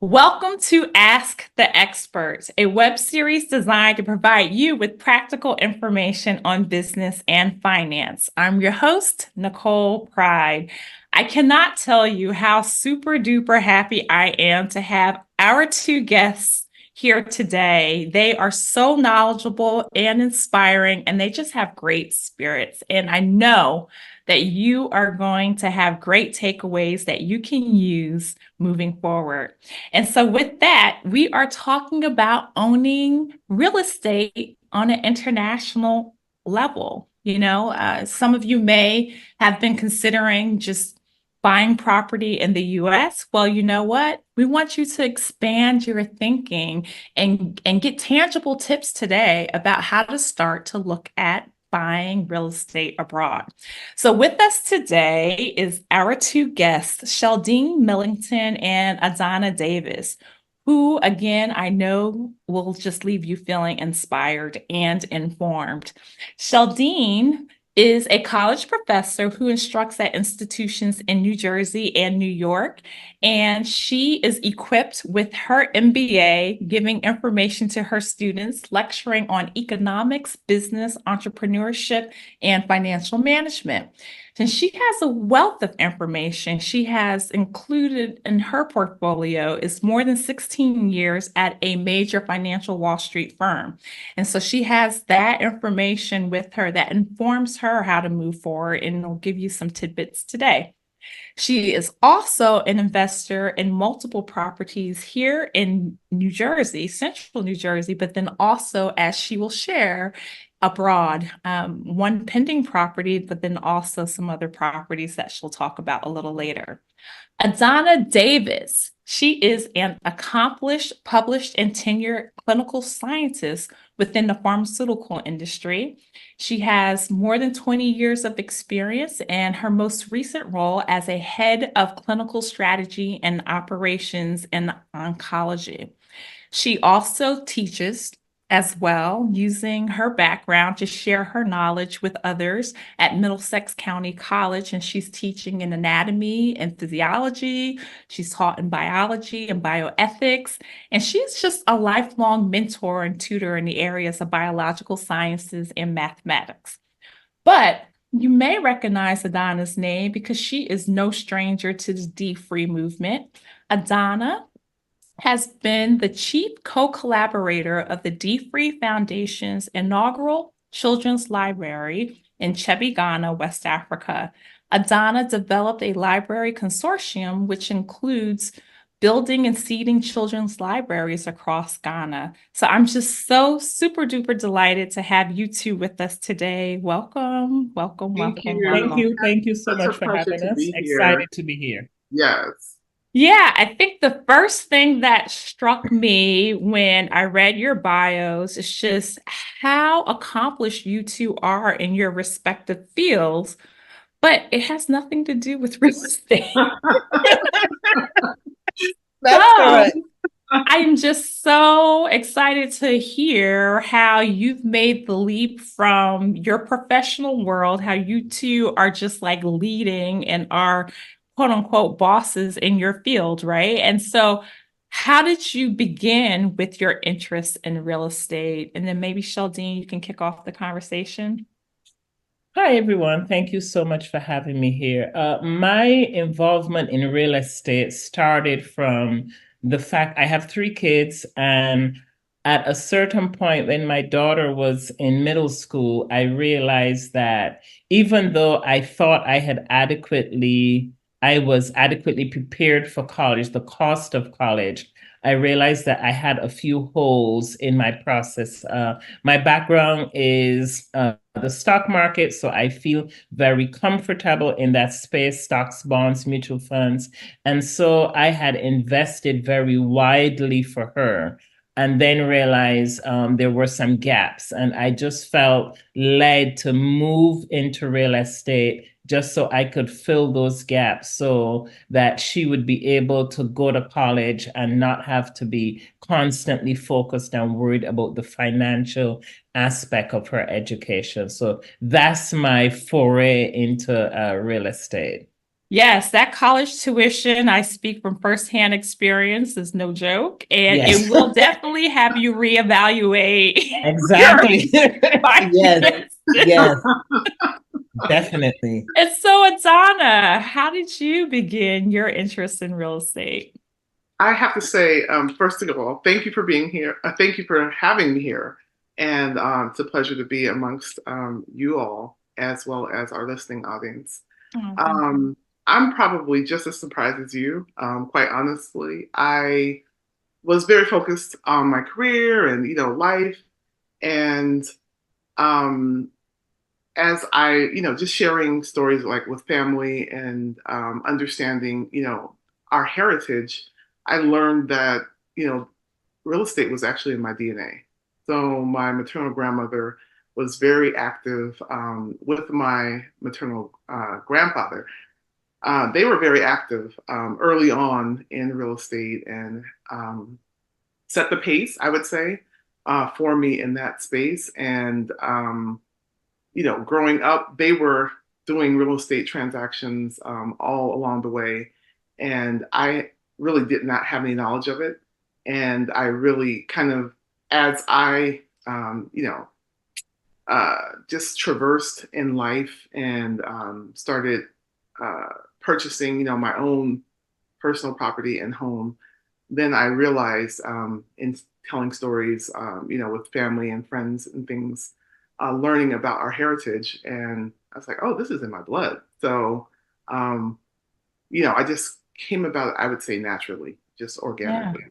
Welcome to Ask the Experts, a web series designed to provide you with practical information on business and finance. I'm your host, Nicole Pride. I cannot tell you how super duper happy I am to have our two guests here today. They are so knowledgeable and inspiring, and they just have great spirits. And I know that you are going to have great takeaways that you can use moving forward. And so, with that, we are talking about owning real estate on an international level. Some of you may have been considering just buying property in the US. Well, you know what? We want you to expand your thinking and get tangible tips today about how to start to look at buying real estate abroad. So with us today is our two guests, Sheldene Millington and Adanna Davis, who, again, I know will just leave you feeling inspired and informed. Sheldene is a college professor who instructs at institutions in New Jersey and New York. And she is equipped with her MBA, giving information to her students, lecturing on economics, business, entrepreneurship, and financial management. And she has a wealth of information. She has included in her portfolio is more than 16 years at a major financial Wall Street firm. And so she has that information with her that informs her how to move forward, and will give you some tidbits today. She is also an investor in multiple properties here in New Jersey, central New Jersey, but then also, as she will share, abroad, one pending property, but then also some other properties that she'll talk about a little later. Adanna Davis, she is an accomplished, published, and tenured clinical scientist within the pharmaceutical industry. She has more than 20 years of experience, and her most recent role as a head of clinical strategy and operations in oncology. She also teaches as well, using her background to share her knowledge with others at Middlesex County College. And she's teaching in anatomy and physiology. She's taught in biology and bioethics. And she's just a lifelong mentor and tutor in the areas of biological sciences and mathematics. But you may recognize Adanna's name because she is no stranger to the D-Free movement. Adanna has been the chief co-collaborator of the D-Free Foundation's inaugural children's library in Chebby, Ghana, West Africa. Adanna developed a library consortium which includes building and seeding children's libraries across Ghana. So I'm just so super duper delighted to have you two with us today. Welcome, welcome, Thank welcome, you. welcome. Thank you so Such a much for pleasure having to us. be here. Excited to be here. Yes. Yeah, I think the first thing that struck me when I read your bios is just how accomplished you two are in your respective fields, but it has nothing to do with real estate. That's So correct. I'm just so excited to hear how you've made the leap from your professional world, how you two are just like leading and are quote unquote bosses in your field, right? And so, how did you begin with your interest in real estate? And then maybe Sheldene, you can kick off the conversation. Hi, everyone. Thank you so much for having me here. My involvement in real estate started from the fact I have three kids, and at a certain point when my daughter was in middle school, I realized that even though I was adequately prepared for college, the cost of college, I realized that I had a few holes in my process. My background is the stock market, so I feel very comfortable in that space, stocks, bonds, mutual funds. And so I had invested very widely for her, and then realized there were some gaps. And I just felt led to move into real estate just so I could fill those gaps so that she would be able to go to college and not have to be constantly focused and worried about the financial aspect of her education. So that's my foray into real estate. Yes, that college tuition, I speak from firsthand experience, is no joke. And it Yes, will definitely have you reevaluate your exactly. Yes, finances. yes, definitely. And so, Adana, how did you begin your interest in real estate? I have to say, first of all, thank you for being here. Thank you for having me here. And it's a pleasure to be amongst you all as well as our listening audience. Oh, thank you. Um, I'm probably just as surprised as you, quite honestly. I was very focused on my career and, life. And um, as just sharing stories like with family and understanding, our heritage, I learned that, you know, real estate was actually in my DNA. So my maternal grandmother was very active with my maternal grandfather. They were very active early on in real estate and set the pace, I would say, for me in that space. And growing up, they were doing real estate transactions all along the way. And I really did not have any knowledge of it. And I really kind of, as I, just traversed in life and started uh, purchasing, my own personal property and home, then I realized in telling stories, with family and friends and things, learning about our heritage, and I was like, oh, this is in my blood. So, um, I just came about it, I would say naturally, just Yeah. organically.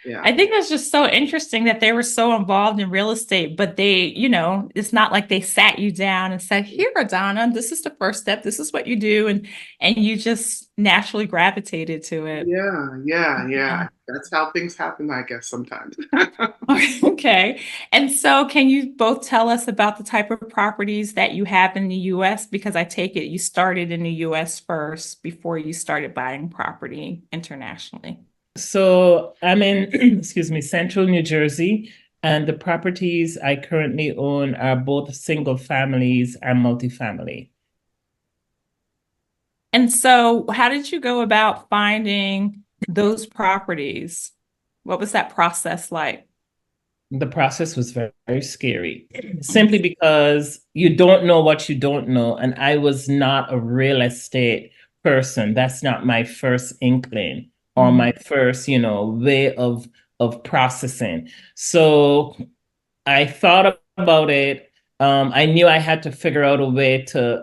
Yeah. I think that's just so interesting that they were so involved in real estate, but it's not like they sat you down and said, "Here, Donna, this is the first step. This is what you do," and you just naturally gravitated to it. Yeah, yeah, Yeah. yeah. That's how things happen, I guess, sometimes. Okay. And so, can you both tell us about the type of properties that you have in the US? Because I take it you started in the US first before you started buying property internationally. So I'm in, excuse me, central New Jersey, and the properties I currently own are both single families and multifamily. And so, how did you go about finding those properties? What was that process like? The process was very, very scary, simply because you don't know what you don't know. And I was not a real estate person. That's not my first inkling or Mhm. my first, way of processing. So I thought about it. I knew I had to figure out a way to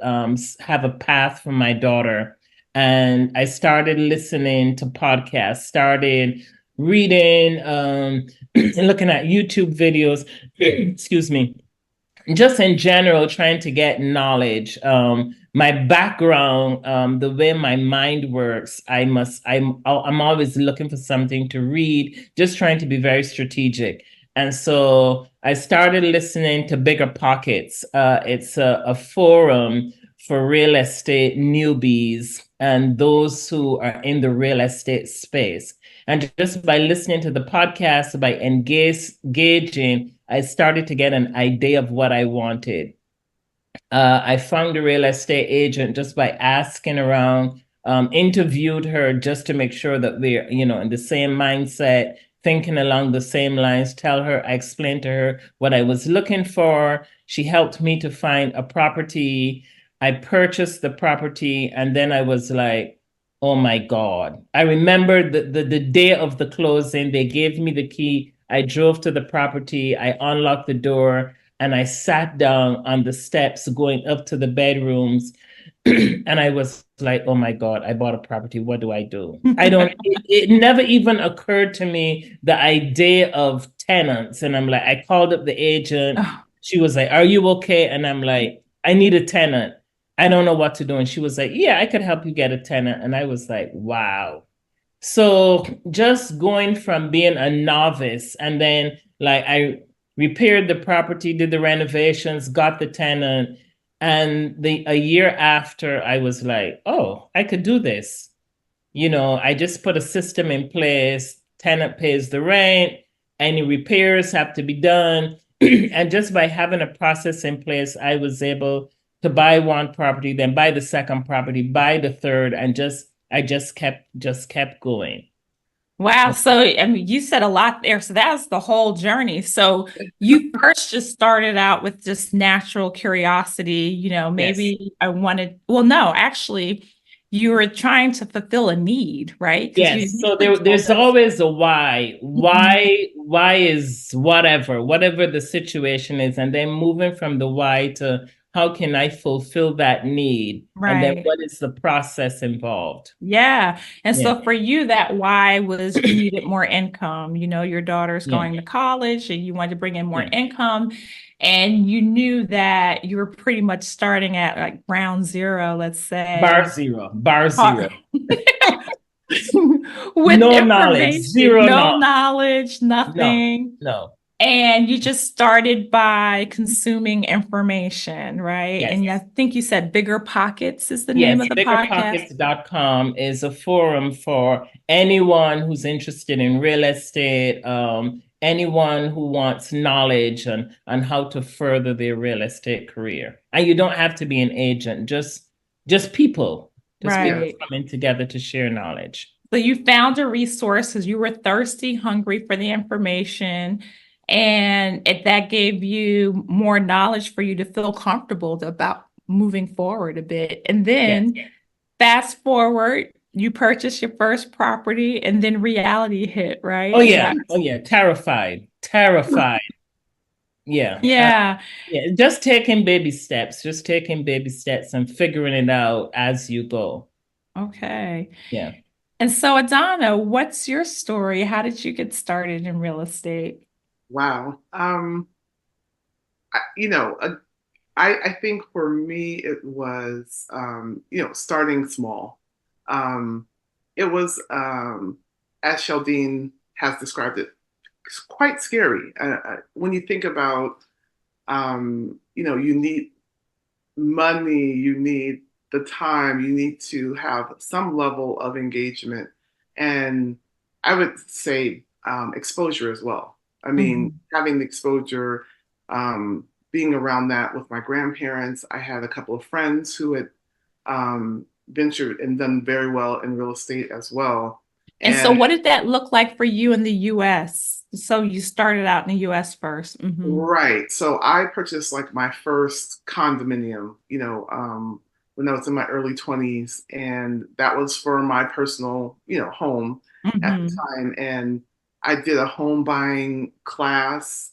have a path for my daughter. And I started listening to podcasts, started reading, and looking at YouTube videos, excuse me, just in general, trying to get knowledge. My background, the way my mind works, I'm always looking for something to read, just trying to be very strategic. And so I started listening to Bigger Pockets. It's a forum for real estate newbies and those who are in the real estate space. And just by listening to the podcast, by engaging, I started to get an idea of what I wanted. I found a real estate agent just by asking around, interviewed her just to make sure that we're, in the same mindset, thinking along the same lines. I explained to her what I was looking for. She helped me to find a property. I purchased the property, and then I was like, oh my God. I remember the day of the closing, they gave me the key. I drove to the property, I unlocked the door, and I sat down on the steps going up to the bedrooms. And I was like, oh my God, I bought a property. What do I do? It never even occurred to me the idea of tenants. And I'm like, I called up the agent. Oh, She was like, are you okay? And I'm like, I need a tenant. I don't know what to do. And she was like, yeah, I could help you get a tenant. And I was like, wow. So just going from being a novice, and then like I repaired the property, did the renovations, got the tenant, and a year after I was like, oh, I could do this. I just put a system in place, tenant pays the rent, any repairs have to be done. And just by having a process in place, I was able to buy one property, then buy the second property, buy the third, and I just kept going. Wow. So, I mean, you said a lot there. So that's the whole journey. So you first just started out with just natural curiosity, Yes. maybe I wanted, well, no, actually, you were trying to fulfill a need, right? Because Yes. So you told there's us. always a why. Mhm. Why is whatever the situation is, and then moving from the why to how can I fulfill that need, and then Right. what is the process involved? Yeah. And Yeah. so for you, that why was you needed more income. Your daughter's Yeah. going to college and you wanted to bring in more Yeah. income. And you knew that you were pretty much starting at like ground zero, let's Bar say, zero. Bar uh, zero. with No knowledge. information, Zero no knowledge. knowledge, No. nothing. No. And you just started by consuming information, right? Yes. And I think you said Bigger Pockets is the name Yes, of the podcast. biggerpockets.com is a forum for anyone who's interested in real estate, anyone who wants knowledge on how to further their real estate career. And you don't have to be an agent, just people Right. coming together to share knowledge. So you found a resource because you were thirsty, hungry for the information, and that gave you more knowledge for you to feel comfortable about moving forward a bit. And Yes. then fast forward, you purchased your first property, and then reality hit, right? Oh Is yeah. that Oh yeah. Terrified. Yeah. yeah. Yeah. Just taking baby steps and figuring it out as you go. Okay. Yeah. And so, Adanna, what's your story? How did you get started in real estate? Wow. I, you know, I think for me it was starting small. Um, it was as Sheldene has described it, it's quite scary. When you think about you need money, you need the time, you need to have some level of engagement, and I would say exposure as well. I mean, Mhm. having the exposure, being around that with my grandparents. I had a couple of friends who had ventured and done very well in real estate as well. And so, And what did that look like for you in the US? So, you started out in the US 1st. right, so I purchased like my first condominium, when I was in my early 20s, and that was for my personal, home at the Hmm. time. And I did a home buying class,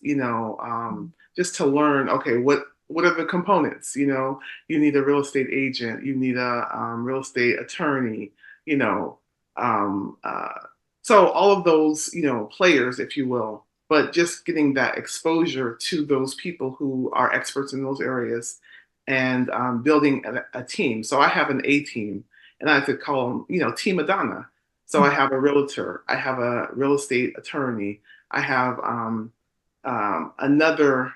just to learn, okay, what are the components? You need a real estate agent, you need a real estate attorney, you know, um, uh, so all of those, players, if you will, but just getting that exposure to those people who are experts in those areas, and building a team. So I have an A team, and I like to call them, Team Adanna. So I have a realtor, I have a real estate attorney, I have another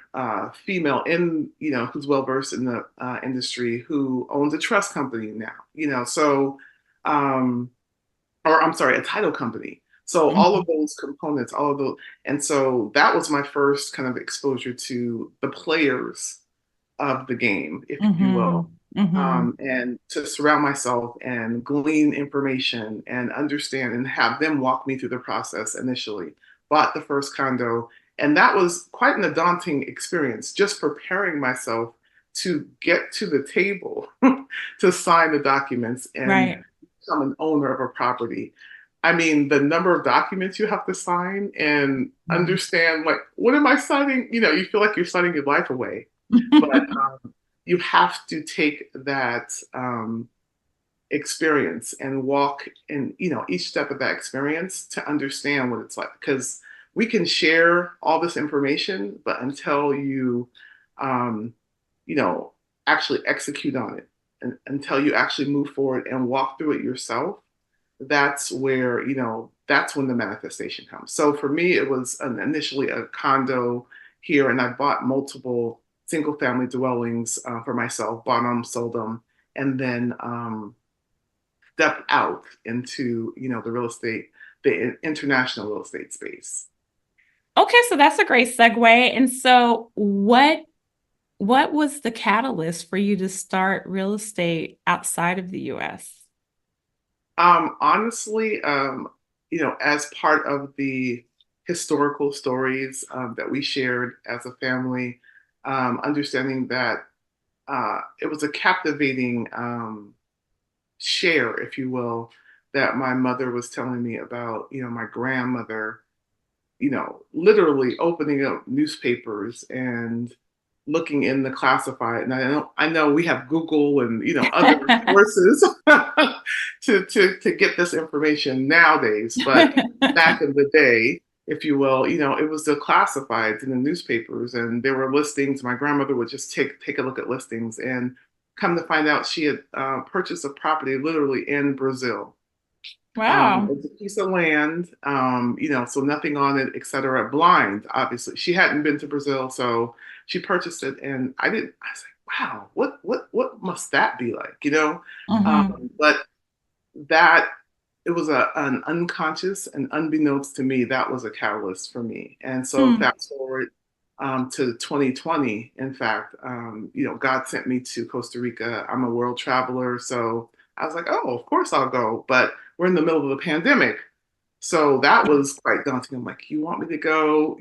female in who's well versed in the industry, who owns a trust company now. So um, or I'm sorry, a title company. So all of Hmm. those components, all of those, and so that was my first kind of exposure to the players of the game, if you will, Hmm. Hmm. and to surround myself and glean information and understand and have them walk me through the process initially. Bought the first condo, and that was quite an daunting experience, just preparing myself to get to the table to sign the documents and Right. become an owner of a property. I mean, the number of documents you have to sign and understand, like, what am I signing? You feel like you're signing your life away, but you have to take that experience and walk in, each step of that experience to understand what it's like. Because we can share all this information, but until you, um, you know, actually execute on it, and until you actually move forward and walk through it yourself, that's when the manifestation comes. So for me, it was initially a condo here, and I bought multiple single family dwellings for myself, bought them, sold them, and then stepped out into the real estate, the international real estate space. Okay, so that's a great segue. And so, what what was the catalyst for you to start real estate outside of the US? Honestly, as part of the historical stories that we shared as a family, understanding that it was a captivating share, if you will, that my mother was telling me about, my grandmother, literally opening up newspapers and looking in the classified. And I know we have Google and other sources to get this information nowadays, but back in the day, if you will, it was the classifieds in the newspapers, and there were listings. My grandmother would just take a look at listings, and come to find out she had purchased a property literally in Brazil. Wow. It's a piece of land, so nothing on it, et cetera. Blind, obviously. She hadn't been to Brazil, so she purchased it, and I didn't. I was like, wow, what must that be like, But that it was an unconscious and unbeknownst to me, that was a catalyst for me. And so Hmm. fast forward to 2020. In fact, God sent me to Costa Rica. I'm a world traveler, so I was like, oh, of course I'll go. But we're in the middle of a pandemic, so that was quite daunting. I'm like, you want me to go?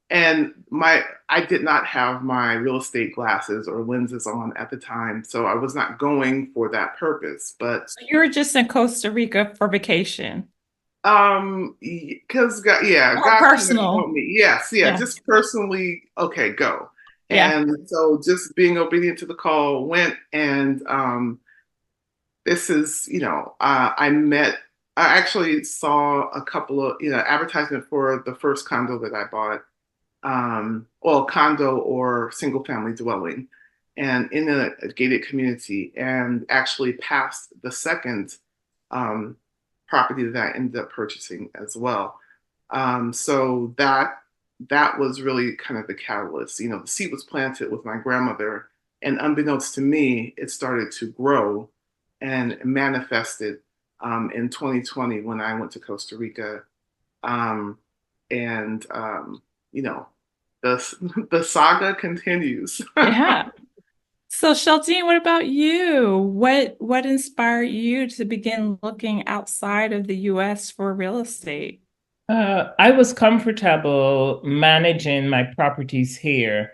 And I did not have my real estate glasses or lenses on at the time, so I was not going for that purpose. But So you were just in Costa Rica for vacation because God, yeah, or God kind of personal? told me, yes, yeah, Yeah. just personally, okay, go. Yeah. And so just being obedient to the call, went. And this is, I actually saw a couple of, advertisement for the first condo that I bought, well, condo or single family dwelling, and in a gated community, and actually passed the second um, property that I ended up purchasing as well. So that was really kind of the catalyst. The seed was planted with my grandmother, and unbeknownst to me, it started to grow and manifested in 2020 when I went to Costa Rica. Um, and you know, the saga continues. Yeah. So Sheldene, what about you? What inspired you to begin looking outside of the US for real estate? I was comfortable managing my properties here.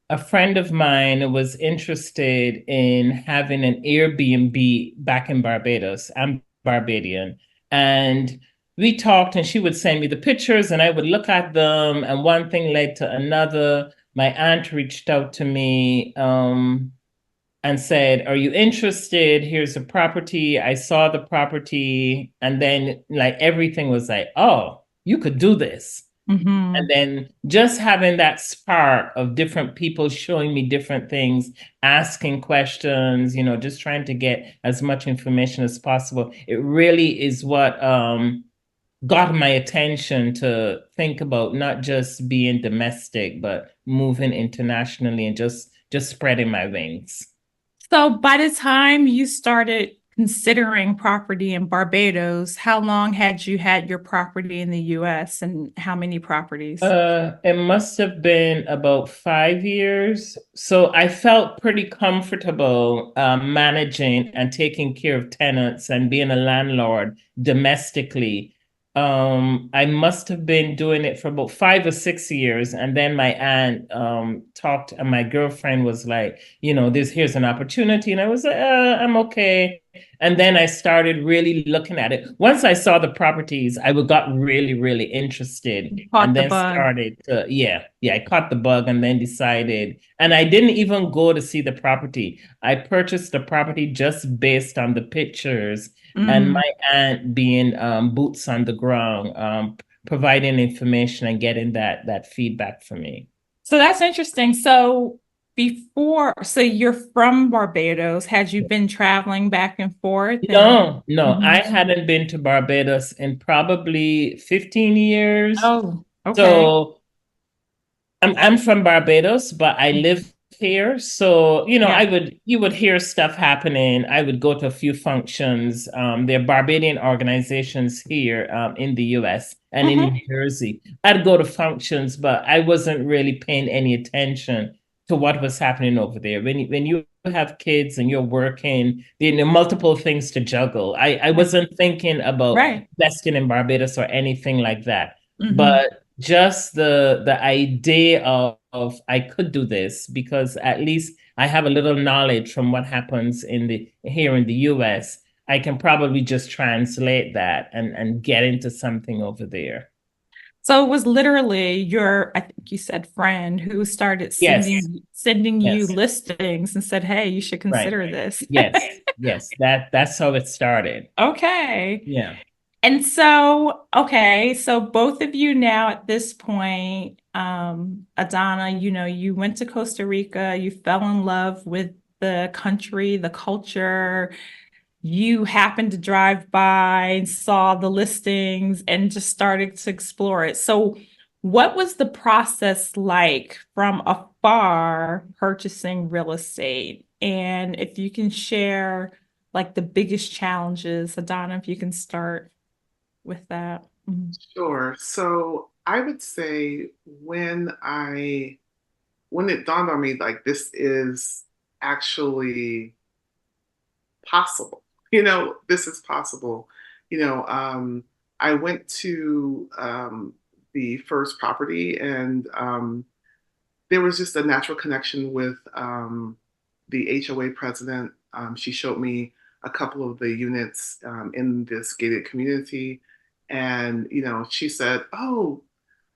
A friend of mine was interested in having an Airbnb back in Barbados. I'm Barbadian. And we talked, and she would send me the pictures, and I would look at them, and one thing led to another. My aunt reached out to me, and said, "Are you interested? Here's a property." I saw the property, and then like everything was like, "Oh, you could do this." And Hmm. then just having that spark of different people showing me different things, asking questions, just trying to get as much information as possible. It really is what got my attention to think about not just being domestic, but moving internationally and just spreading my wings. So by the time you started considering property in Barbados, how long had you had your property in the US and how many properties? It must have been about 5 years. So I felt pretty comfortable managing and taking care of tenants and being a landlord domestically. I must have been doing it for about 5 or 6 years. And then my aunt talked, and my girlfriend was like, here's an opportunity. And I was like, I'm okay. And then I started really looking at it. Once I saw the properties, I got really, really interested, You and caught the then bug. started to, I caught the bug and then decided. And I didn't even go to see the property. I purchased the property just based on the pictures, and Mm. my aunt being boots on the ground, providing information and getting that feedback for me. So that's interesting. So you're from Barbados. Had you been traveling back and forth and No, no, I Mhm. hadn't been to Barbados in probably 15 years. Oh, okay. So I'm from Barbados, but I live here. So, Yeah. you would hear stuff happening. I would go to a few functions. There are Barbadian organizations here in the US and in Hmm. New Jersey. I'd go to functions, but I wasn't really paying any attention. to what was happening over there. When you have kids and you're working, there are multiple things to juggle. I wasn't thinking about Right. investing in Barbados or anything like that. Mm-hmm. But just the idea of I could do this because at least I have a little knowledge from what happens in the here in the US. I can probably just translate that and get into something over there. So it was literally your, I think you said friend who started Yes, sending you yes, listings and said, "Hey, you should right. consider this." Yes, yes. That's how it started. Okay. Yeah. And so, okay, so both of you now at this point, Adanna, you went to Costa Rica, you fell in love with the country, the culture, you happened to drive by and saw the listings and just started to explore it. So, what was the process like from afar purchasing real estate? And if you can share like the biggest challenges, Adanna, if you can start with that. Mhm. Sure. So I would say when it dawned on me, like this is actually possible. This is possible. You know, um, I went to the first property, and there was just a natural connection with the HOA president. She showed me a couple of the units in this gated community, and she said, "Oh,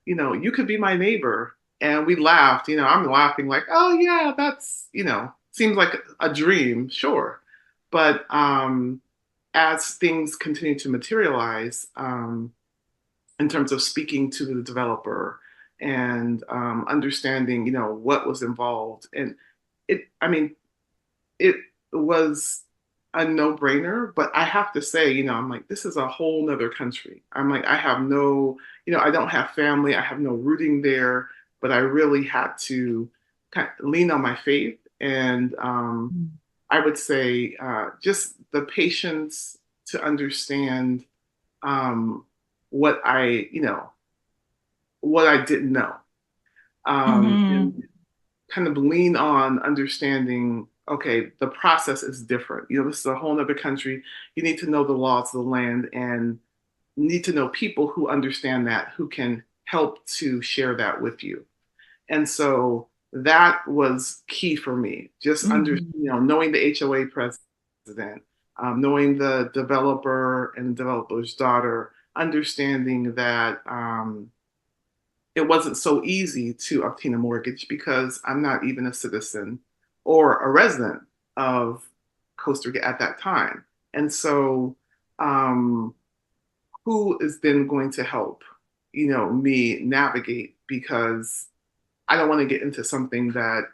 you could be my neighbor." And we laughed. I'm laughing like, "Oh yeah, that's seems like a dream, sure." But as things continue to materialize, in terms of speaking to the developer and understanding, what was involved, and I mean, it was a no-brainer. But I have to say, I'm like, this is a whole nother country. I'm like, I have no, I don't have family, I have no rooting there, but I really had to kind of lean on my faith. And I would say just the patience to understand um, what what I didn't know, and Mhm. kind of lean on understanding. Okay, the process is different. This is a whole other country. You need to know the laws of the land and need to know people who understand that, who can help to share that with you. And so that was key for me. Just Mhm. knowing the HOA president, knowing the developer and the developer's daughter, understanding that it wasn't so easy to obtain a mortgage because I'm not even a citizen or a resident of Costa Rica at that time. And so, um, who is then going to help, me navigate? Because I don't want to get into something that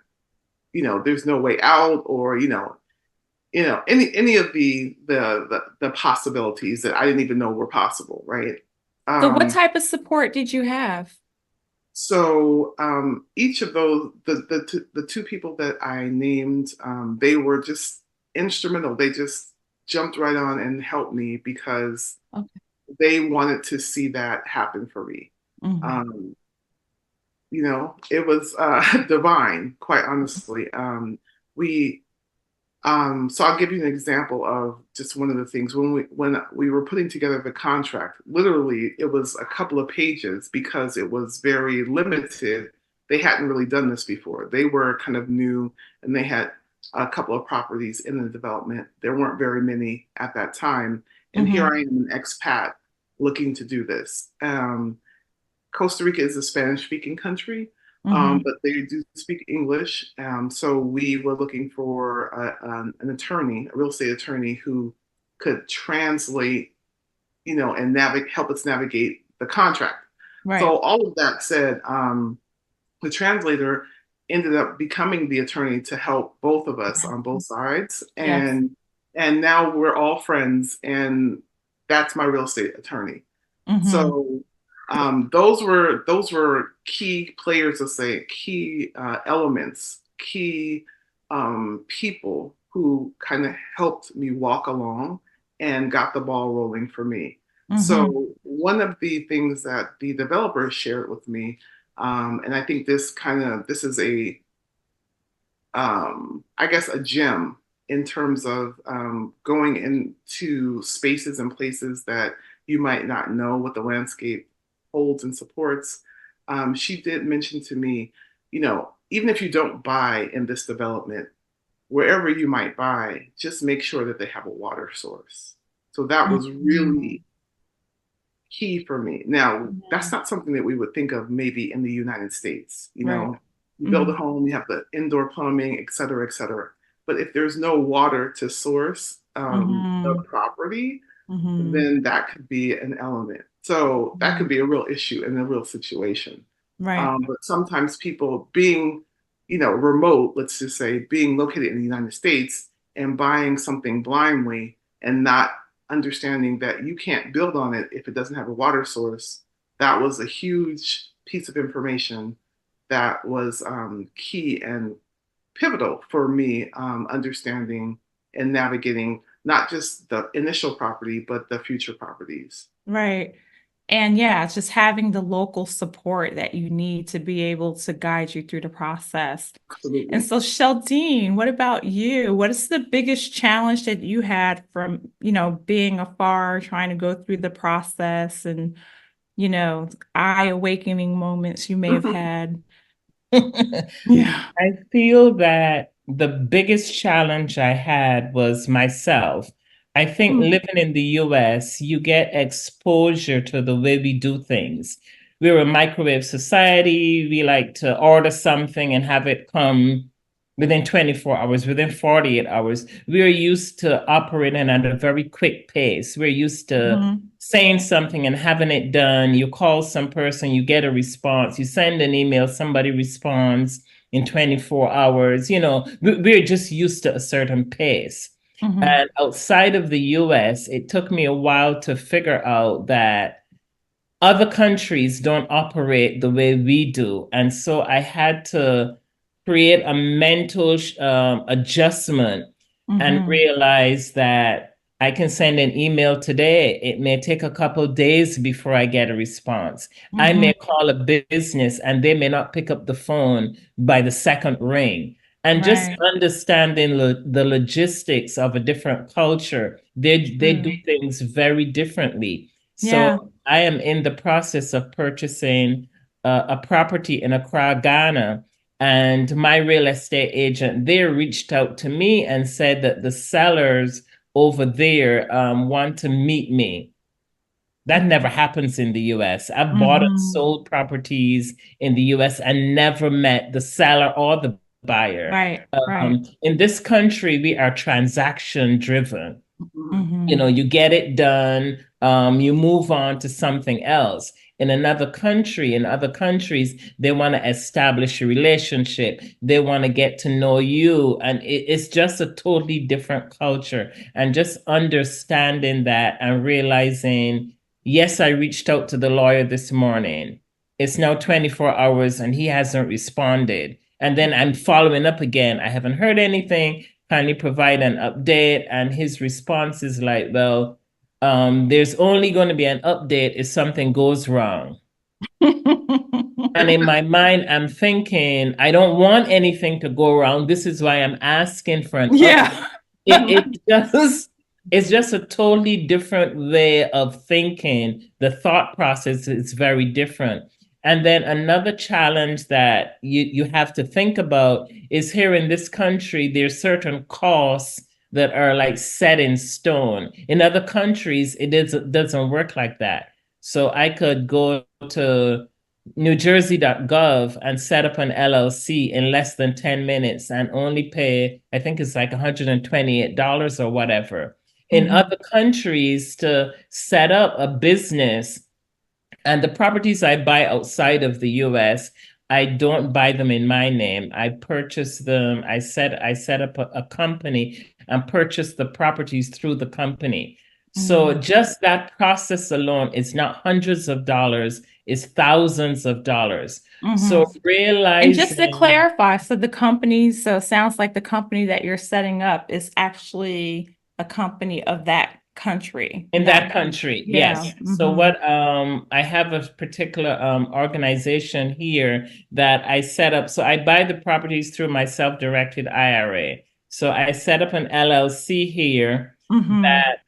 there's no way out, or any of the possibilities that I didn't even know were possible, right? So what Um, type of support did you have? so each of those, the two people that I named, they were just instrumental. They just jumped right on and helped me because Okay. they wanted to see that happen for me. Mhm. Um, it was divine, quite honestly. We So I'll give you an example of just one of the things when we were putting together the contract. Literally, it was a couple of pages because it was very limited. They hadn't really done this before. They were kind of new, and they had a couple of properties in the development. There weren't very many at that time, and here Mhm. I am, an expat, looking to do this. Costa Rica is a Spanish-speaking country, Mhm. but they do speak English. So we were looking for an attorney, a real estate attorney, who could translate, and help us navigate the contract. Right. So all of that said, the translator ended up becoming the attorney to help both of us on both sides, Yes. and now we're all friends, and that's my real estate attorney. Mhm. So those were key players, to say, key elements, key people who kind of helped me walk along and got the ball rolling for me. Mhm. So one of the things that the developer shared with me, and I think this is I guess, a gem in terms of going into spaces and places that you might not know what the landscape holds and supports. She did mention to me, even if you don't buy in this development, wherever you might buy, just make sure that they have a water source. So that was Mhm. really key for me. Now, that's Mhm. not something that we would think of maybe in the United States. Right. You build a Mhm. home, you have the indoor plumbing, et cetera, et cetera. But if there's no water to source the Mhm. property, Mhm. then that could be an element. So that could Mhm. be a real issue and a real situation. Right. But sometimes people being, remote, let's just say, being located in the United States and buying something blindly and not understanding that you can't build on it if it doesn't have a water source, that was a huge piece of information that was key and pivotal for me understanding and navigating not just the initial property, but the future properties. Right. And yeah, it's just having the local support that you need to be able to guide you through the process. And Absolutely. so, Sheldene, what about you? What is the biggest challenge that you had from, being afar, trying to go through the process and, eye-awakening moments you may have had? Yeah. I feel that the biggest challenge I had was myself. I think Mm. living in the US, you get exposure to the way we do things. We're a microwave society. We like to order something and have it come within 24 hours, within 48 hours. We're used to operating at a very quick pace. We're used to Mhm. saying something and having it done. You call some person, you get a response. You send an email, somebody responds in 24 hours. We're just used to a certain pace. Mhm. And outside of the US, it took me a while to figure out that other countries don't operate the way we do. And so I had to create a mental adjustment and Mhm. realize that I can send an email today. It may take a couple of days before I get a response. I Mhm. may call a business and they may not pick up the phone by the second ring. And just Right. understanding the logistics of a different culture, they do True. things very differently. Yeah. So I am in the process of purchasing a property in Accra, Ghana, and my real estate agent there reached out to me and said that the sellers over there want to meet me. That never happens in the US. I've bought and Mhm. sold properties in the US and never met the seller or the buyer. Right. Right. In this country, we are transaction driven. Mhm. Mhm. You get it done, you move on to something else. In another country, in other countries, they want to establish a relationship, they want to get to know you, and it's just a totally different culture. And just understanding that and realizing, yes, I reached out to the lawyer this morning, it's now 24 hours and he hasn't responded, and then I'm following up again, I haven't heard anything, kindly provide an update. And his response is like, well, there's only going to be an update if something goes wrong. And in my mind, I'm thinking, I don't want anything to go wrong. This is why I'm asking for an update. Yeah. It just it's just a totally different way of thinking. The thought process is very different. And then another challenge that you have to think about is here in this country, there's certain costs that are like set in stone. In other countries, doesn't work like that. So I could go to NewJersey.gov and set up an LLC in less than 10 minutes and only pay, I think it's like $128 or whatever. In Mhm. other countries, to set up a business, and the properties I buy outside of the US, I don't buy them in my name. I purchase them. I set up a company and purchase the properties through the company. So Mhm. just that process alone is not hundreds of dollars, it's thousands of dollars. So Mhm. And just to realizing, clarify, so it sounds like the company that you're setting up is actually a company of that country. In that country, Yeah. yes. So what I have a particular organization here that I set up. So I buy the properties through my self-directed IRA. So I set up an LLC here that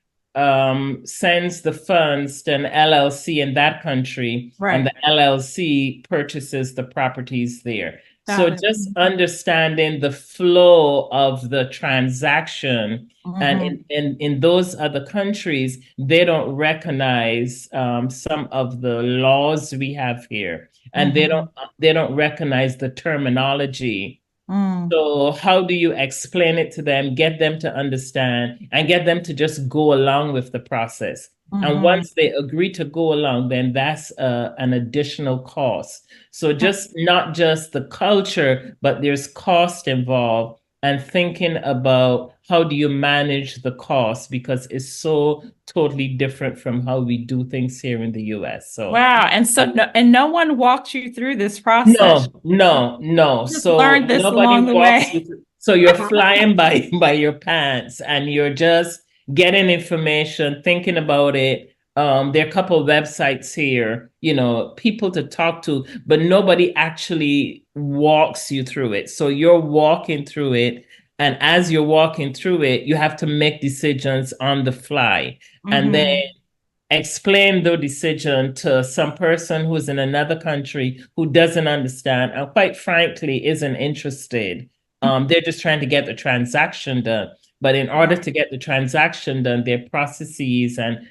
sends the funds to an LLC in that country, and the LLC purchases the properties there. So just understanding the flow of the transaction. And in those other countries, they don't recognize some of the laws we have here, and they don't recognize the terminology. So how do you explain it to them, get them to understand, and get them to just go along with the process? And once they agree to go along, then that's an additional cost. So just not just the culture, but there's cost involved, and thinking about how do you manage the cost, because it's so totally different from how we do things here in the US. So wow. And so no one walked you through this process. No. Just So learned this nobody along the walks you way. through. So you're flying by your pants, and you're just getting information, thinking about it. There are a couple of websites here, people to talk to, but nobody actually walks you through it. So you're walking through it. And as you're walking through it, you have to make decisions on the fly. And then explain the decision to some person who's in another country who doesn't understand and quite frankly isn't interested. They're just trying to get the transaction done. But in order to get the transaction done, there are processes and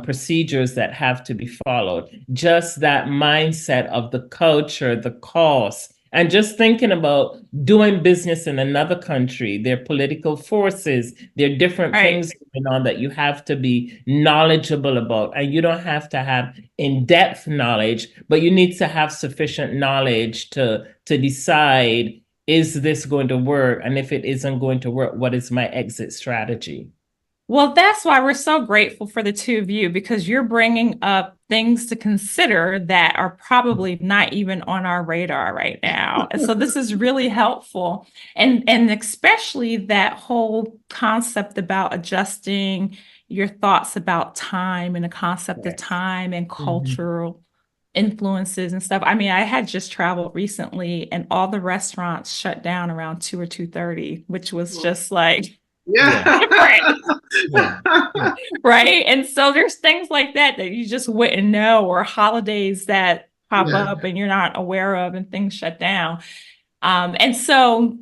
procedures that have to be followed. Just that mindset of the culture, the cost, and just thinking about doing business in another country, there are political forces, there are different things going on that you have to be knowledgeable about. And you don't have to have in-depth knowledge, but you need to have sufficient knowledge to decide, is this going to work? And if it isn't going to work, what is my exit strategy? Well, that's why we're so grateful for the two of you, because you're bringing up things to consider that are probably not even on our radar right now. And so this is really helpful. And especially that whole concept about adjusting your thoughts about time, and the concept of time and cultural influences and stuff. I mean, I had just traveled recently, and all the restaurants shut down around 2 or 2:30, which was just like, right. And so there's things like that you just wouldn't know, or holidays that pop up and you're not aware of, and things shut down. And so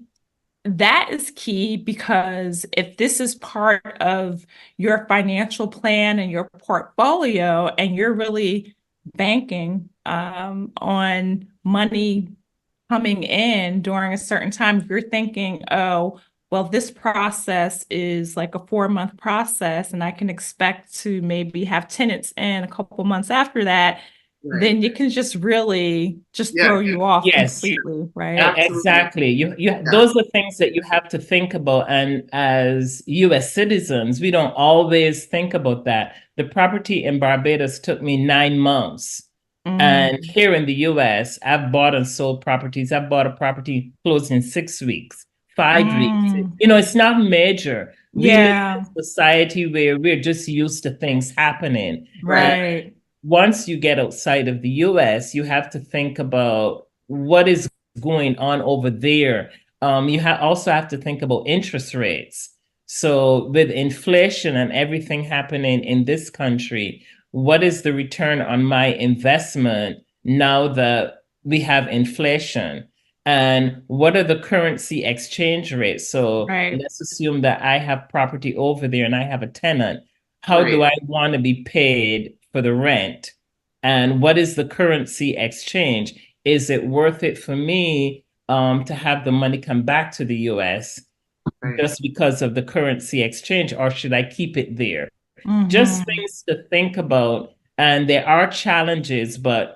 that is key, because if this is part of your financial plan and your portfolio, and you're really banking on money coming in during a certain time, if you're thinking, oh, well, this process is like a 4-month process, and I can expect to maybe have tenants in a couple months after that, then you can just really throw you off completely, right? Exactly. Those are things that you have to think about. And as US citizens, we don't always think about that. The property in Barbados took me 9 months. And here in the US, I've bought and sold properties. I've bought a property closed in 6 weeks. 5 weeks. It's not major. We live in a society where we're just used to things happening. Right. Once you get outside of the US, you have to think about what is going on over there. You also have to think about interest rates. So with inflation and everything happening in this country, what is the return on my investment now that we have inflation? And what are the currency exchange rates? So let's assume that I have property over there and I have a tenant. How do I want to be paid for the rent? And what is the currency exchange? Is it worth it for me to have the money come back to the US just because of the currency exchange, or should I keep it there? Just things to think about. And there are challenges, but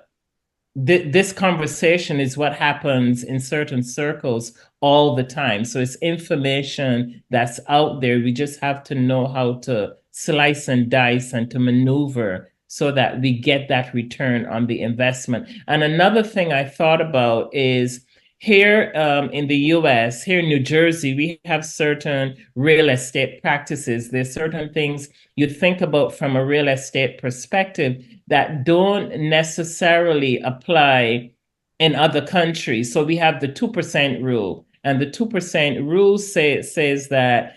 this conversation is what happens in certain circles all the time. So it's information that's out there. We just have to know how to slice and dice and to maneuver so that we get that return on the investment. And another thing I thought about is, here in the US, here in New Jersey, we have certain real estate practices. There's certain things you think about from a real estate perspective that don't necessarily apply in other countries. So we have the 2% rule, and the 2% rule says that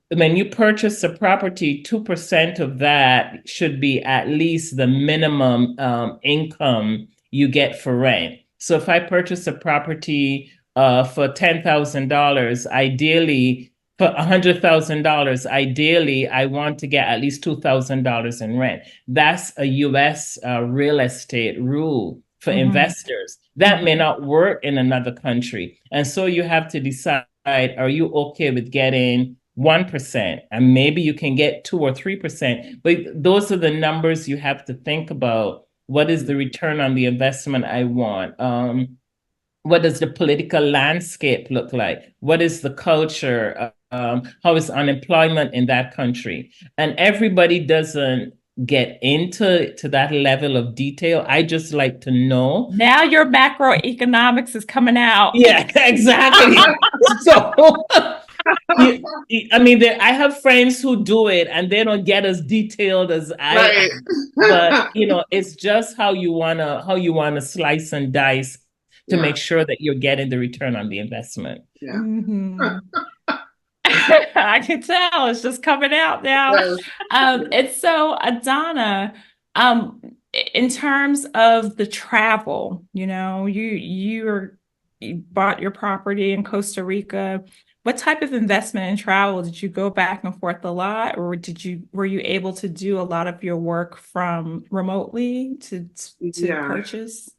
when you purchase a property, 2% of that should be at least the minimum income you get for rent. So if I purchase a property for $10,000, ideally for $100,000, ideally I want to get at least $2,000 in rent. That's a U.S. Real estate rule for investors. That may not work in another country, and so you have to decide: are you okay with getting 1%, and maybe you can get 2 or 3%? But those are the numbers you have to think about. What is the return on the investment I want? What does the political landscape look like? What is the culture? How is unemployment in that country? And everybody doesn't get into that level of detail. I just like to know. Now your macroeconomics is coming out. Yeah, exactly. So I mean, I have friends who do it and they don't get as detailed as I am. But it's just how you wanna slice and dice to make sure that you're getting the return on the investment. Yeah. I can tell it's just coming out now. And so Adanna, in terms of the travel, you bought your property in Costa Rica. What type of investment in travel? Did you go back and forth a lot, or were you able to do a lot of your work from remotely to purchase?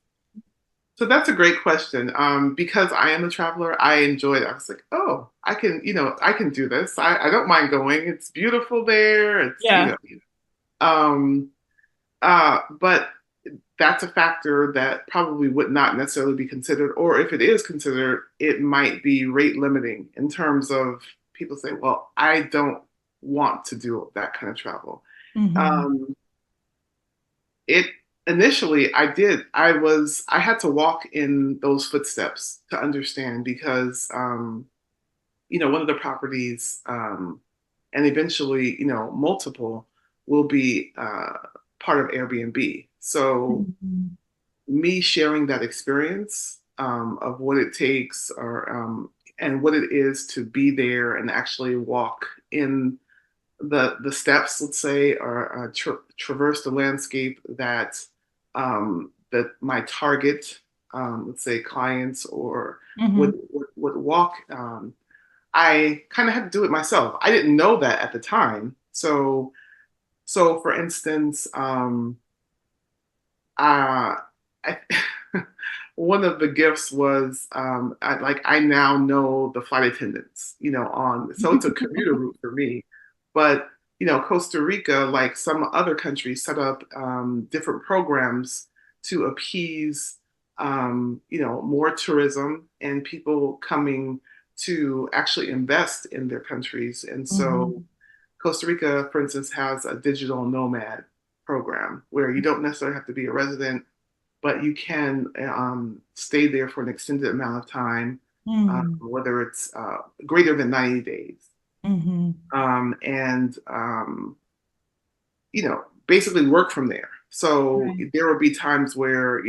So that's a great question. Because I am a traveler, I enjoyed it. I was like, oh, I can do this. I don't mind going. It's beautiful there. It's, but that's a factor that probably would not necessarily be considered, or if it is considered, it might be rate limiting in terms of people say, well, I don't want to do that kind of travel. Initially I did. I had to walk in those footsteps to understand, because one of the properties, and eventually, multiple, will be part of Airbnb. So me sharing that experience of what it takes, or and what it is to be there and actually walk in the steps, let's say, or traverse the landscape that my target, let's say, clients or would walk. I kind of had to do it myself. I didn't know that at the time. So for instance, I, one of the gifts was, I now know the flight attendants, so it's a commuter route for me. But Costa Rica, like some other countries, set up different programs to appease more tourism and people coming to actually invest in their countries. And so Costa Rica, for instance, has a digital nomad program where you don't necessarily have to be a resident, but you can stay there for an extended amount of time, whether it's greater than 90 days. Basically work from there. So there would be times where,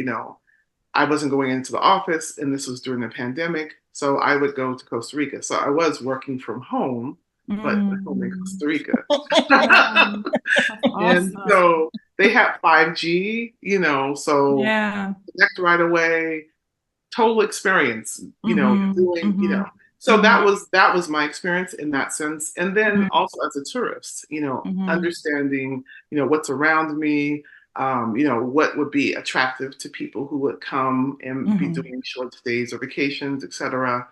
I wasn't going into the office, and this was during the pandemic. So I would go to Costa Rica. So I was working from home, but home in Costa Rica. Awesome. And so they have 5G, so connect right away, total experience, doing, so that was my experience in that sense. And then also as a tourist, understanding, what's around me, what would be attractive to people who would come and be doing short stays or vacations, etc.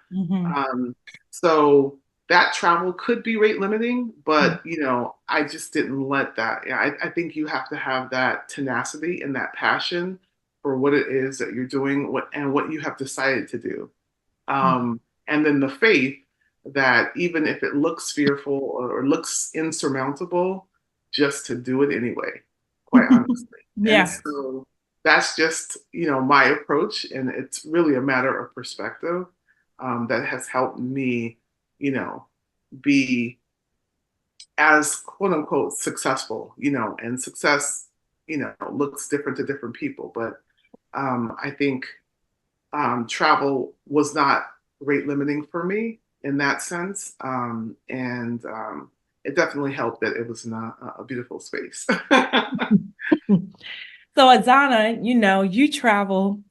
So that travel could be rate limiting, but I just didn't let that. I think you have to have that tenacity and that passion for what it is that you're doing, what you have decided to do. And then the faith that even if it looks fearful or looks insurmountable, just to do it anyway, quite honestly. And so that's just, my approach. And it's really a matter of perspective that has helped me, be as quote unquote successful, and success, looks different to different people. But I think travel was not rate limiting for me in that sense. And it definitely helped that it was in a beautiful space. So, Adanna, you travel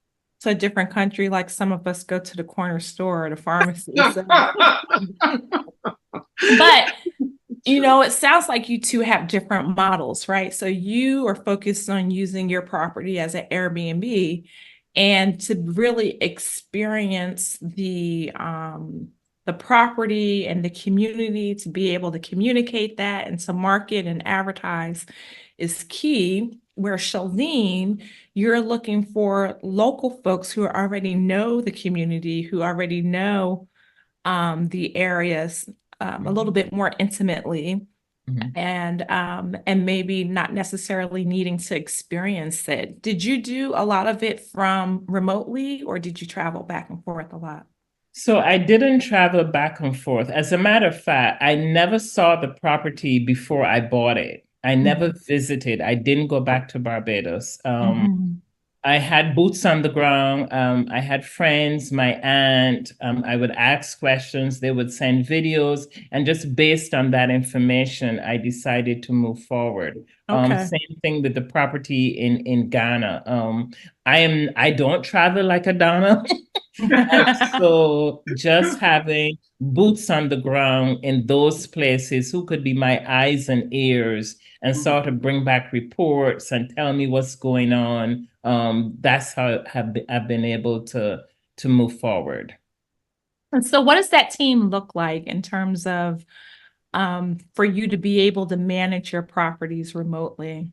to a different country, like some of us go to the corner store or the pharmacy. But it sounds like you two have different models, right? So you are focused on using your property as an Airbnb and to really experience the property and the community, to be able to communicate that and to market and advertise is key. Where Sheldene, you're looking for local folks who already know the community, who already know the areas a little bit more intimately, and maybe not necessarily needing to experience it. Did you do a lot of it from remotely, or did you travel back and forth a lot? So I didn't travel back and forth. As a matter of fact, I never saw the property before I bought it. I never visited. I didn't go back to Barbados. I had boots on the ground. I had friends, my aunt. I would ask questions. They would send videos. And just based on that information, I decided to move forward. Same thing with the property in Ghana. I don't travel like Adanna. And so just having boots on the ground in those places, who could be my eyes and ears and sort of bring back reports and tell me what's going on. That's how I've been able to move forward. And so what does that team look like in terms of for you to be able to manage your properties remotely?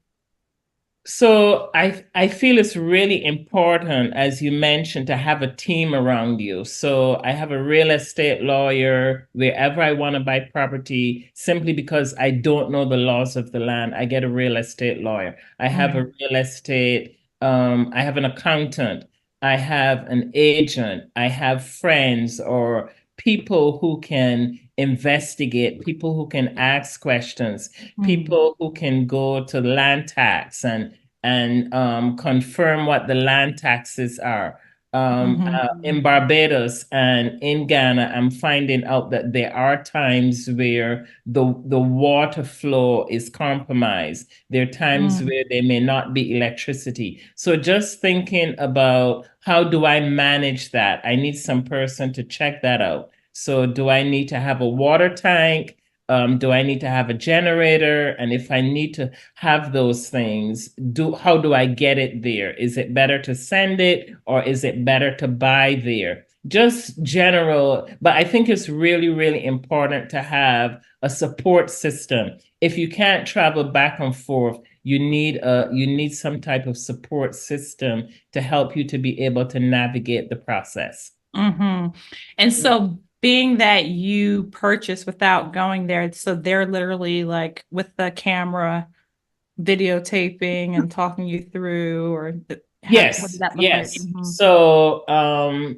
So I feel it's really important, as you mentioned, to have a team around you. So I have a real estate lawyer wherever I want to buy property, simply because I don't know the laws of the land. I get a real estate lawyer. I have a real estate, I have an accountant. I have an agent. I have friends or people who can investigate, people who can ask questions, people who can go to land tax and confirm what the land taxes are. In Barbados and in Ghana, I'm finding out that there are times where the water flow is compromised. There are times where there may not be electricity. So just thinking about, how do I manage that? I need some person to check that out. So do I need to have a water tank? Do I need to have a generator? And if I need to have those things, how do I get it there? Is it better to send it, or is it better to buy there? Just general, but I think it's really, really important to have a support system. If you can't travel back and forth, you need some type of support system to help you to be able to navigate the process. And so being that you purchase without going there, so they're literally like with the camera videotaping and talking you through, or yes, what does that look yes. like? So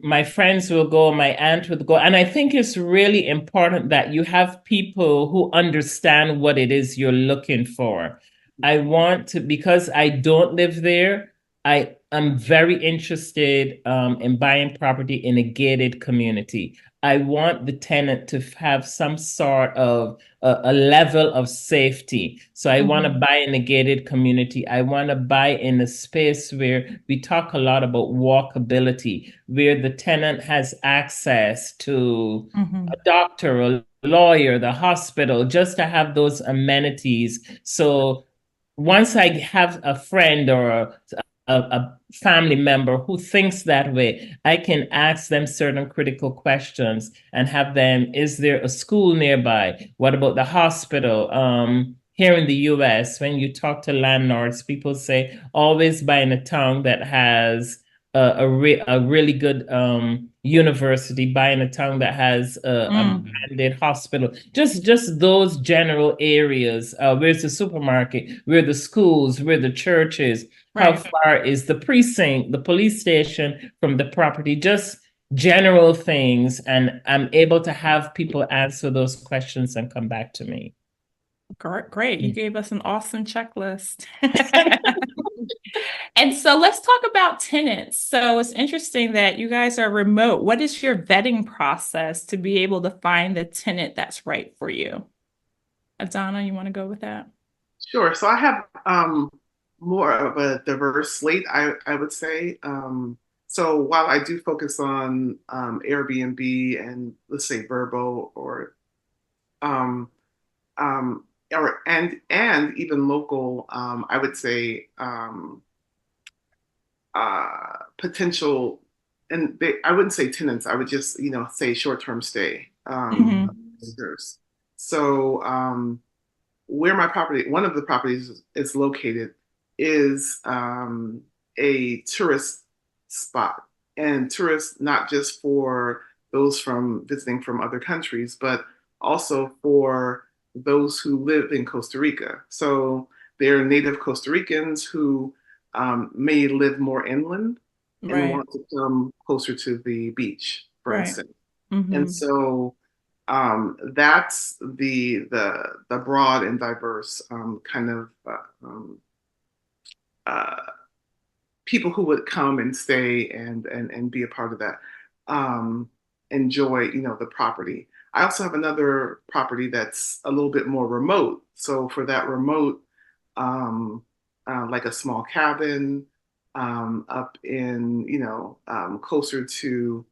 my friends will go, my aunt would go, and I think it's really important that you have people who understand what it is you're looking for. I want to, because I don't live there, I am very interested in buying property in a gated community. I want the tenant to have some sort of a level of safety. So I want to buy in a gated community. I want to buy in a space where we talk a lot about walkability, where the tenant has access to a doctor, a lawyer, the hospital, just to have those amenities. So once I have a friend or a family member who thinks that way, I can ask them certain critical questions and have them, is there a school nearby? What about the hospital? Here in the US, when you talk to landlords, people say always buy in a town that has a really good university, buying a town that has a branded hospital, just those general areas. Where's the supermarket? Where the schools? Where the churches? How Right. far is the precinct, the police station from the property? Just general things, and I'm able to have people answer those questions and come back to me. Great. You gave us an awesome checklist. And so let's talk about tenants. So it's interesting that you guys are remote. What is your vetting process to be able to find the tenant that's right for you? Adanna, you want to go with that? Sure. So I have more of a diverse slate, I would say. So while I do focus on Airbnb and let's say Verbo um, and even local, I would say potential, and I wouldn't say tenants. I would just say short-term stay visitors. So where my property, one of the properties is located, is a tourist spot, and tourists not just for those from visiting from other countries, but also for those who live in Costa Rica. So they're native Costa Ricans who may live more inland and Right. want to come closer to the beach, for Right. instance. And Mm-hmm. so that's the broad and diverse kind of uh, people who would come and stay and be a part of that, enjoy the property. I also have another property that's a little bit more remote. So for that remote, um, like a small cabin up in closer to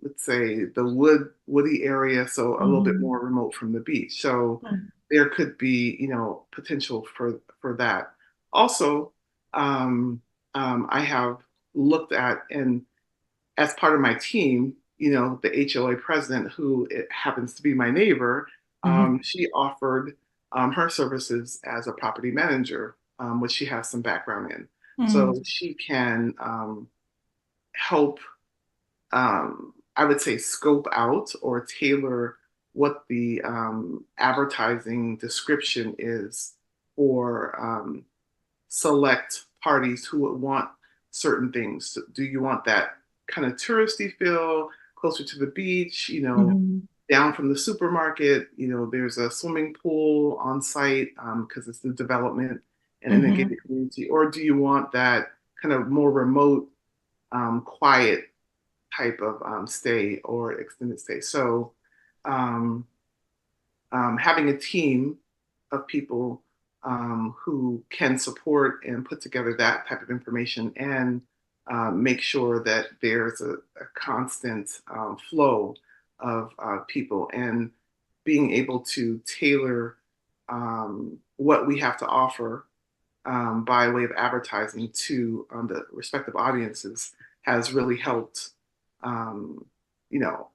let's say the woody area, so a little bit Mm-hmm. more remote from the beach. So there could be potential for that. Also, I have looked at, and as part of my team, the HOA president, who it happens to be my neighbor, Mm-hmm. she offered her services as a property manager, which she has some background in. Mm-hmm. So she can help, I would say, scope out or tailor what the advertising description is for select parties who would want certain things. Do you want that kind of touristy feel, closer to the beach, Mm-hmm. down from the supermarket? There's a swimming pool on site because it's the development and in a Mm-hmm. gated community. Or do you want that kind of more remote, quiet type of stay or extended stay? So um, having a team of people who can support and put together that type of information and make sure that there's a constant flow of people, and being able to tailor what we have to offer by way of advertising to the respective audiences has really helped, um, you know,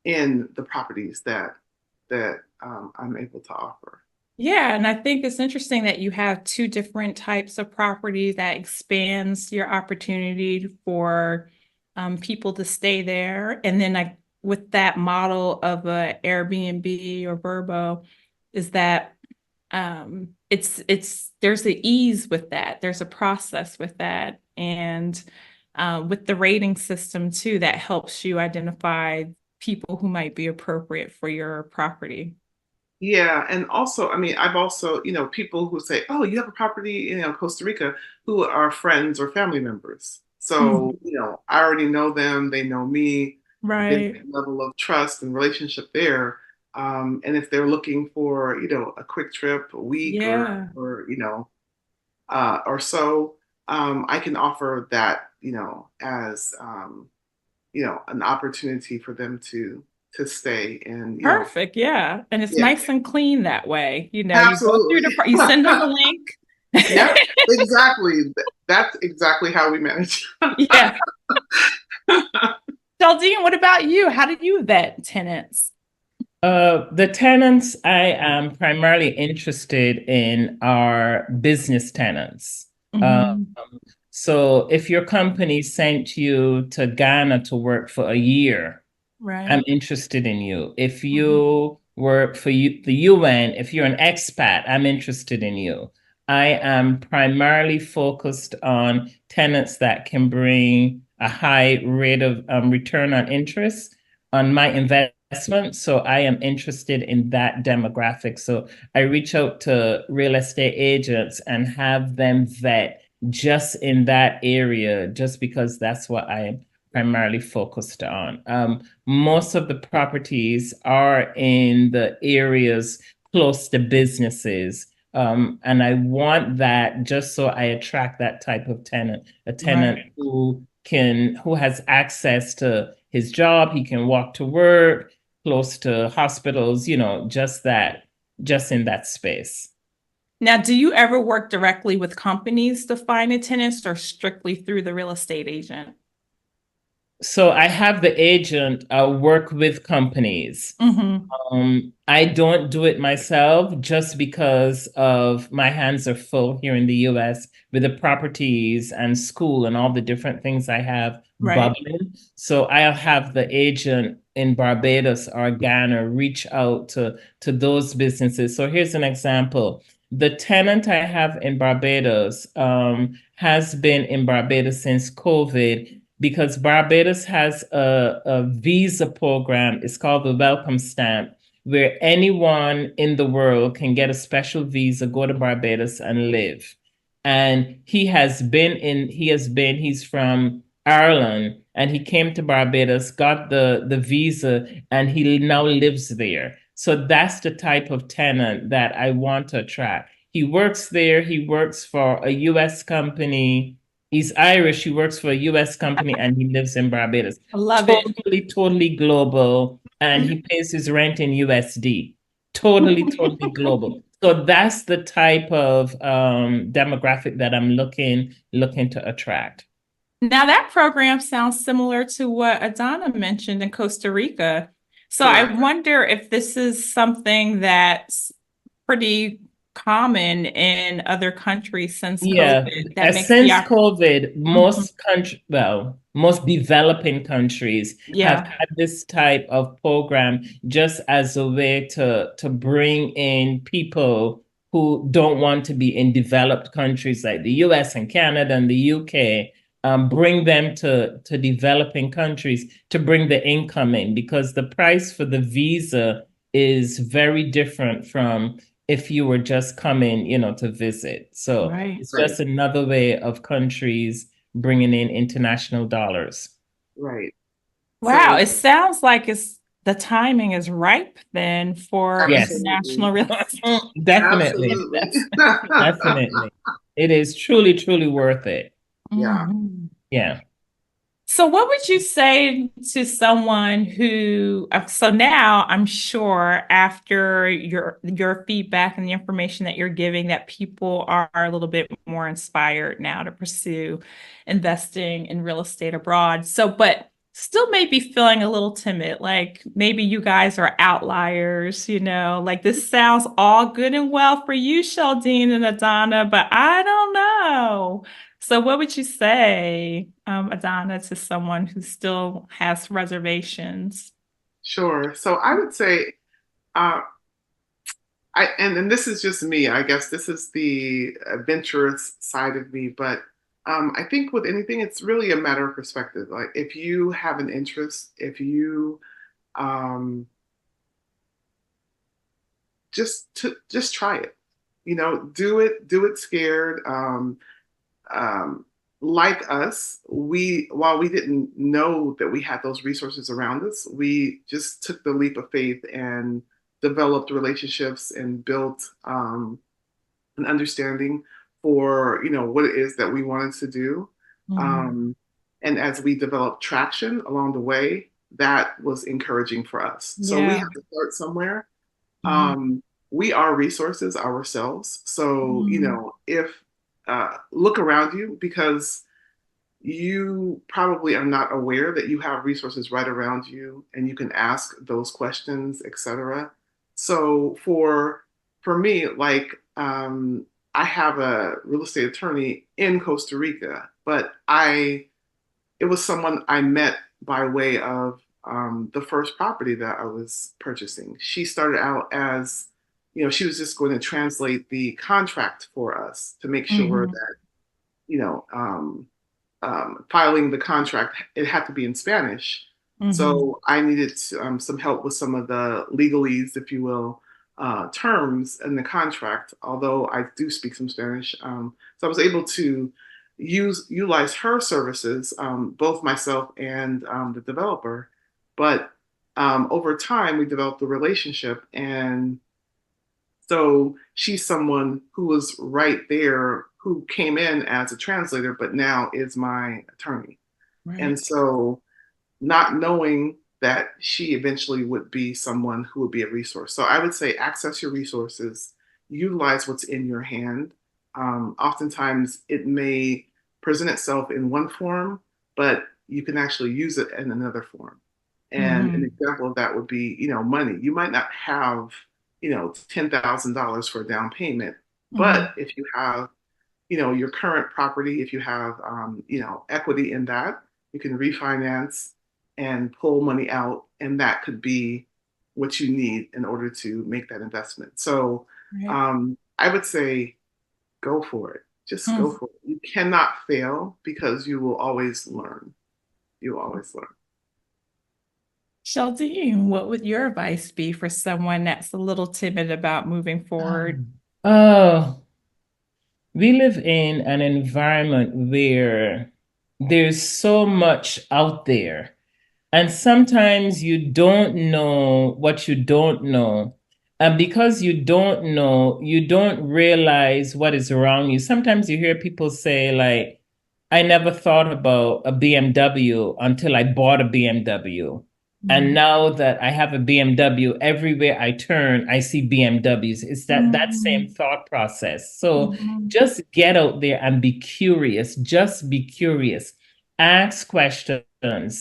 in the properties that I'm able to offer. Yeah, and I think it's interesting that you have two different types of property that expands your opportunity for people to stay there. And then with that model of a Airbnb or Vrbo, is that it's there's the ease with that. There's a process with that. And with the rating system too, that helps you identify people who might be appropriate for your property. Yeah, and also, I mean, I've also, people who say, "Oh, you have a property in, Costa Rica," who are friends or family members. So, Mhm. I already know them, they know me. There's Right. a level of trust and relationship there. And if they're looking for, a quick trip, a week Yeah. or so, I can offer that, as an opportunity for them to stay and, Perfect. Yeah. And it's yeah, nice and clean that way. You go through absolutely. you send them the link. Yep, exactly. That's exactly how we manage. Yeah. Sheldene, what about you? How did you vet tenants? The tenants I am primarily interested in are business tenants. Um, Mhm. So if your company sent you to Ghana to work for a year, Right. I'm interested in you. If Mhm. you work for the UN, if you're an expat, I'm interested in you. I am primarily focused on tenants that can bring a high rate of return on interest on my investment. So I am interested in that demographic. So I reach out to real estate agents and have them vet just in that area, just because that's what I am primarily focused on. Most of the properties are in the areas close to businesses. And I want that just so I attract that type of tenant, a tenant Right. who has access to his job, he can walk to work, close to hospitals, just in that space. Now, do you ever work directly with companies to find a tenant or strictly through the real estate agent? So I have the agent work with companies. Mm-hmm. I don't do it myself just because of my hands are full here in the US with the properties and school and all the different things I have Right. bubbling. So I'll have the agent in Barbados or Ghana reach out to those businesses. So here's an example. The tenant I have in Barbados has been in Barbados since COVID because Barbados has a visa program. It's called the Welcome Stamp, where anyone in the world can get a special visa, go to Barbados and live. And he's from Ireland and he came to Barbados, got the visa, and he now lives there. So that's the type of tenant that I want to attract. He works there, he works for a US company. He's Irish, he works for a US company, and he lives in Barbados. I love it. Totally, totally global. And he pays his rent in USD. Totally, totally global. So that's the type of demographic that I'm looking to attract. Now, that program sounds similar to what Adanna mentioned in Costa Rica. So I Correct. wonder if this is something that's pretty common in other countries since Yeah, COVID. That makes the since COVID, Mhm. most developing countries have Yeah, had this type of program just as a way to bring in people who don't want to be in developed countries like the US and Canada and the UK, bring them to developing countries to bring the income in because the price for the visa is very different from if you were just coming, to visit. So right. it's Right. just another way of countries bringing in international dollars. Right. Wow, So it sounds like the timing is ripe then for Yes, international absolutely. real estate. definitely. Absolutely. Definitely. It is truly, truly worth it. Yeah. Mhm. Yeah. So, what would you say to someone who, so now I'm sure after your feedback and the information that you're giving, that people are a little bit more inspired now to pursue investing in real estate abroad. So, but still maybe feeling a little timid, like maybe you guys are outliers, like this sounds all good and well for you, Sheldene and Adanna, but I don't know. So, what would you say, Adanna, to someone who still has reservations? Sure. So I would say, uh, and this is just me. I guess this is the adventurous side of me, but I think with anything, it's really a matter of perspective. Like if you have an interest, if you um, just try it. Do it scared. Um, like us, while we didn't know that we had those resources around us, we just took the leap of faith and developed relationships and built an understanding for what it is that we wanted to do. Mhm. Um, and as we developed traction along the way, that was encouraging for us. So we Yeah. have to start somewhere. Mhm. We are resources ourselves. So, Mhm. if look around you because you probably are not aware that you have resources right around you and you can ask those questions, etc. So for me, like I have a real estate attorney in Costa Rica, but it was someone I met by way of the first property that I was purchasing. She started out as, she was just going to translate the contract for us to make sure Mhm. that, filing the contract, it had to be in Spanish. Mhm. So I needed some help with some of the legalese, if you will, terms in the contract, although I do speak some Spanish. So I was able to utilize her services, both myself and the developer. But over time, we developed a relationship. And so she's someone who was right there, who came in as a translator, but now is my attorney. And Right. so, not knowing that she eventually would be someone who would be a resource. So I would say access your resources, utilize what's in your hand. Oftentimes it may present itself in one form, but you can actually use it in another form. And an Mhm. example of that would be, money. You might not have, $10,000 for a down payment, but Mhm. if you have, your current property, if you have, equity in that, you can refinance and pull money out, and that could be what you need in order to make that investment. So Right. I would say go for it. Just go Mm. for it. You cannot fail because you will always learn. You will always learn. Sheldene, what would your advice be for someone that's a little timid about moving forward? Oh, we live in an environment where there's so much out there. And sometimes you don't know what you don't know. And because you don't know, you don't realize what is around you. Sometimes you hear people say, like, I never thought about a BMW until I bought a BMW. And Mhm. now that I have a BMW, everywhere I turn, I see BMWs. It's that same Mhm. thought process. So Mhm. just get out there and be curious. Just be curious. Ask questions.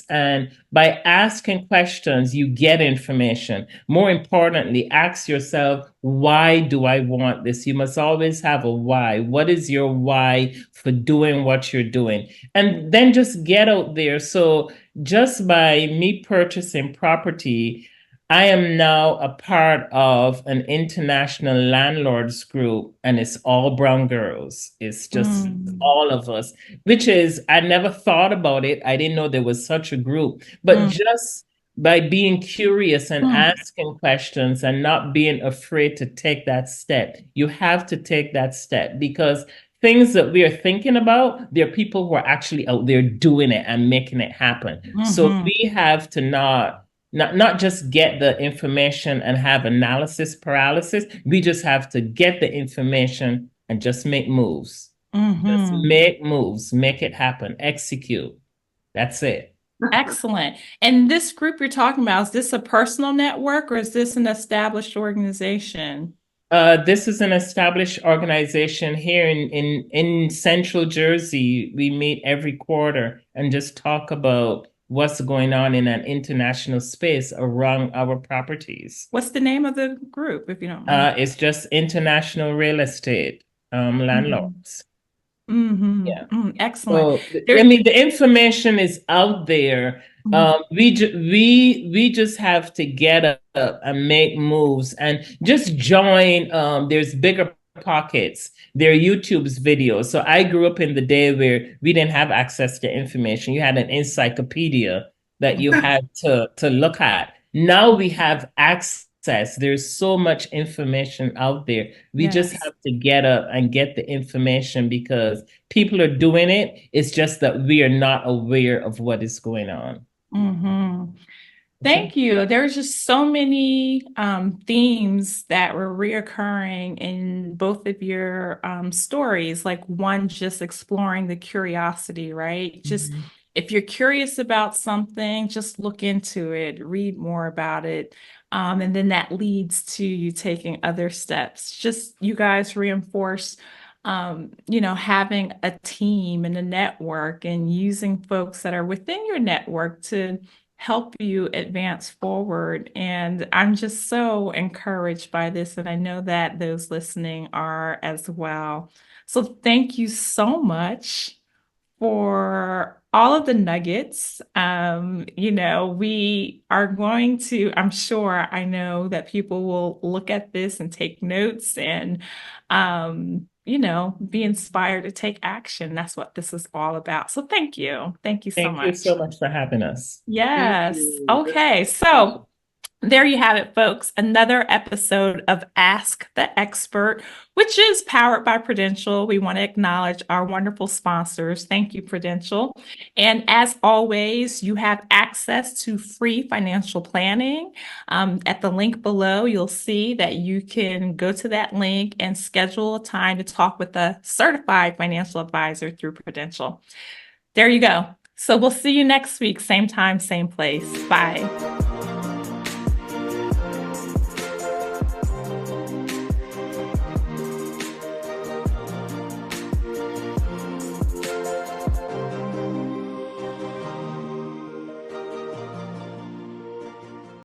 And by asking questions, you get information. More importantly, ask yourself, why do I want this? You must always have a why. What is your why for doing what you're doing? And then just get out there. So, just by me purchasing property, I am now a part of an international landlords group, and it's all brown girls. It's just Mm. all of us, which is, I never thought about it. I didn't know there was such a group. But Mm. just by being curious and Mm. asking questions and not being afraid to take that step, you have to take that step because things that we are thinking about, there are people who are actually out there doing it and making it happen. So Mhm. we have to not just get the information and have analysis paralysis. We just have to get the information and just make moves. Just Mhm. make moves, make it happen, execute. That's it. Excellent. And this group you're talking about, is this a personal network or is this an established organization? This is an established organization here in Central Jersey. We meet every quarter and just talk about what's going on in an international space around our properties. What's the name of the group, if you don't mind? It's just international real estate Mhm. landlords. Mhm. Yeah. Excellent. So I There's mean, the information is out there. Mhm. We just have to get up and make moves and just join. There's bigger pockets. There are YouTube's videos. So I grew up in the day where we didn't have access to information. You had an encyclopedia that you had to look at. Now we have access. There's so much information out there. We just Yes. have to get up and get the information because people are doing it. It's just that we are not aware of what is going on. Mhm. That's it. Thank you. There's just so many themes that were reoccurring in both of your stories. Like one, just exploring the curiosity, right? Just Mhm. if you're curious about something, just look into it, read more about it. And then that leads to you taking other steps. Just you guys reinforce, having a team and a network and using folks that are within your network to help you advance forward. And I'm just so encouraged by this, and I know that those listening are as well. So thank you so much for all of the nuggets. We are going to, I'm sure, I know that people will look at this and take notes and, be inspired to take action. That's what this is all about. So thank you. Thank you so Thank you much. so much for having us. Thank Yes. you. Okay. So there you have it, folks. Another episode of Ask the Expert, which is powered by Prudential. We want to acknowledge our wonderful sponsors. Thank you, Prudential. And as always, you have access to free financial planning. At the link below, you'll see that you can go to that link and schedule a time to talk with a certified financial advisor through Prudential. There you go. So we'll see you next week, same time, same place. Bye.